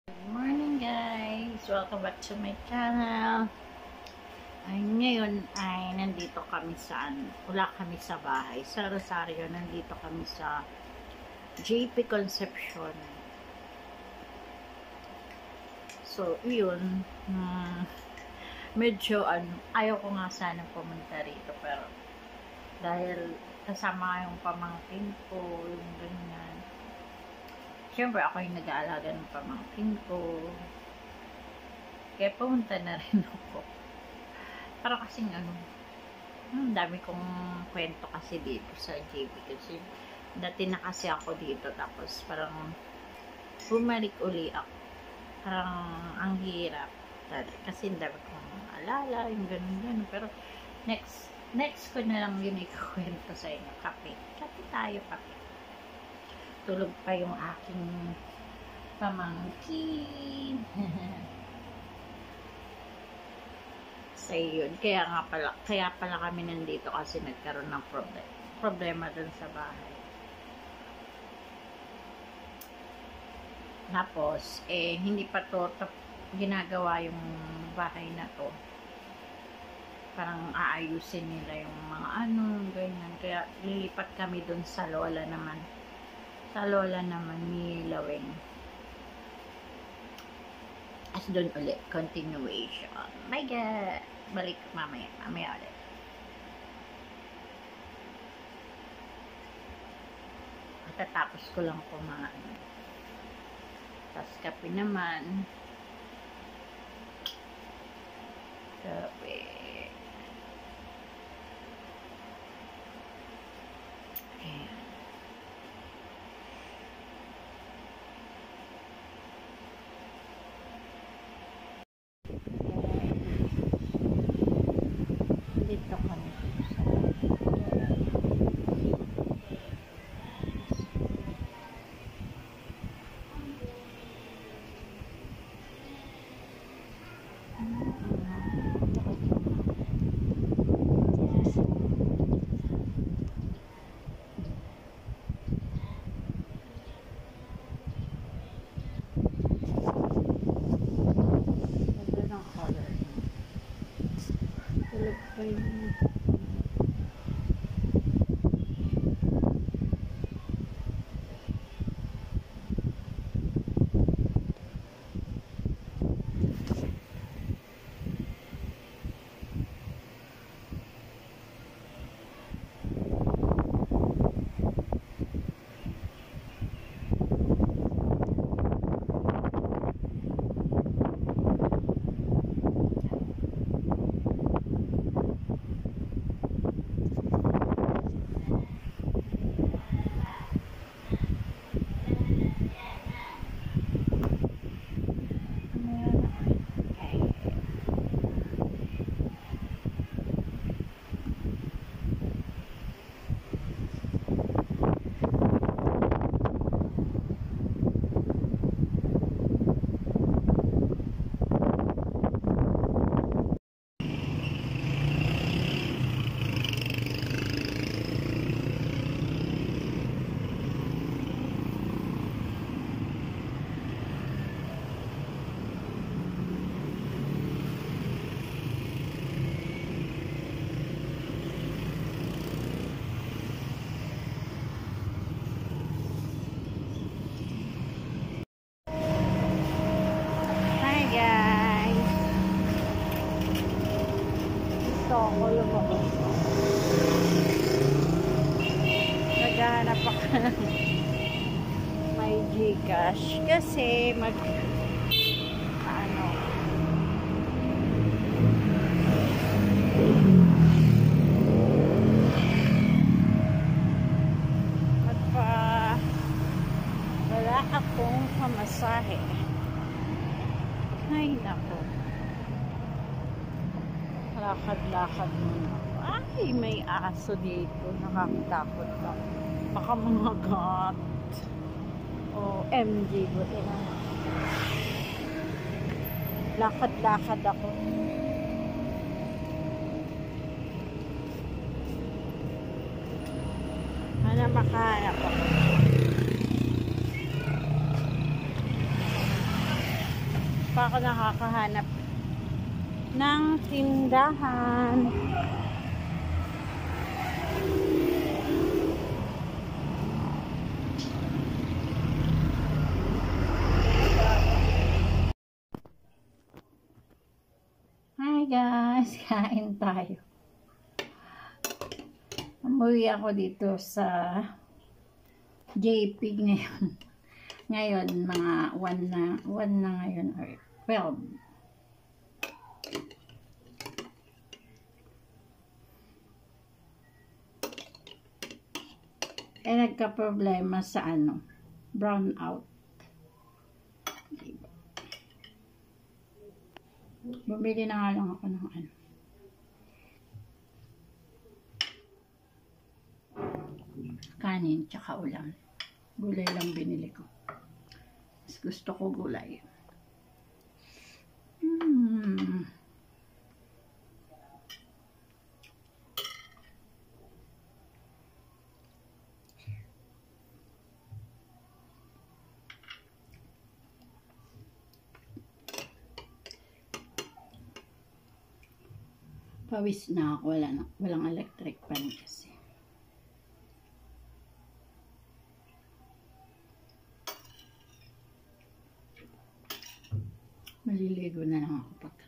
Good morning guys! Welcome back to my channel. Ngayon ay nandito kami wala kami sa bahay. Sa Rosario, nandito kami sa JP Concepcion. So, yun. Medyo ayaw ko nga sana pumunta rito pero dahil kasama yung pamangkin ko, yung ganyan. Siyempre, ako yung nag-aalaga ng pamangkin ko. Kaya pumunta na rin ako. Para kasing dami kong kwento kasi dito sa JB. Kasi dati na kasi ako dito. Tapos parang bumalik uli ako. Parang ang hirap. Kasi dami kong alala, yung ganun. Pero next ko na lang yun ikukwento sa inyo. Kape. Kape tayo, kape. Tulog pa yung aking pamangkin. So yun, kaya pala kami nandito kasi nagkaroon ng problema dun sa bahay. Tapos, hindi pa to ginagawa yung bahay na to. Parang aayusin nila yung mga ganyan. Kaya lilipat kami dun sa lola naman. Sa lola naman ni Laweng. As doon ulit, continuation. My God! Balik mamaya ulit. Matatapos ko lang kumain. Tapos kape naman. Kape. Ayan. Dito kami ako lumabas. Naghahanap ako ng may Gcash kasi wala akong pamasahe. Ay nako, lakad-lakad muna. Ay, may aso dito. Nakakatakot ka. Baka mga gat. MG. Buti na. Lakad-lakad ako. Makahanap ako. pa ako nakakahanap ng tindahan. Hi guys, kain tayo. Umuwi ako dito sa JP ngayon. Ngayon, mga 1 na ngayon, or 12. Eh, nagka-problema sa brown out. Bumili na nga lang ako ng kanin, tsaka ulam. Gulay lang binili ko. Mas gusto ko gulay. Pawis na ako. Walang electric pan kasi. Maliligo na lang ako pagka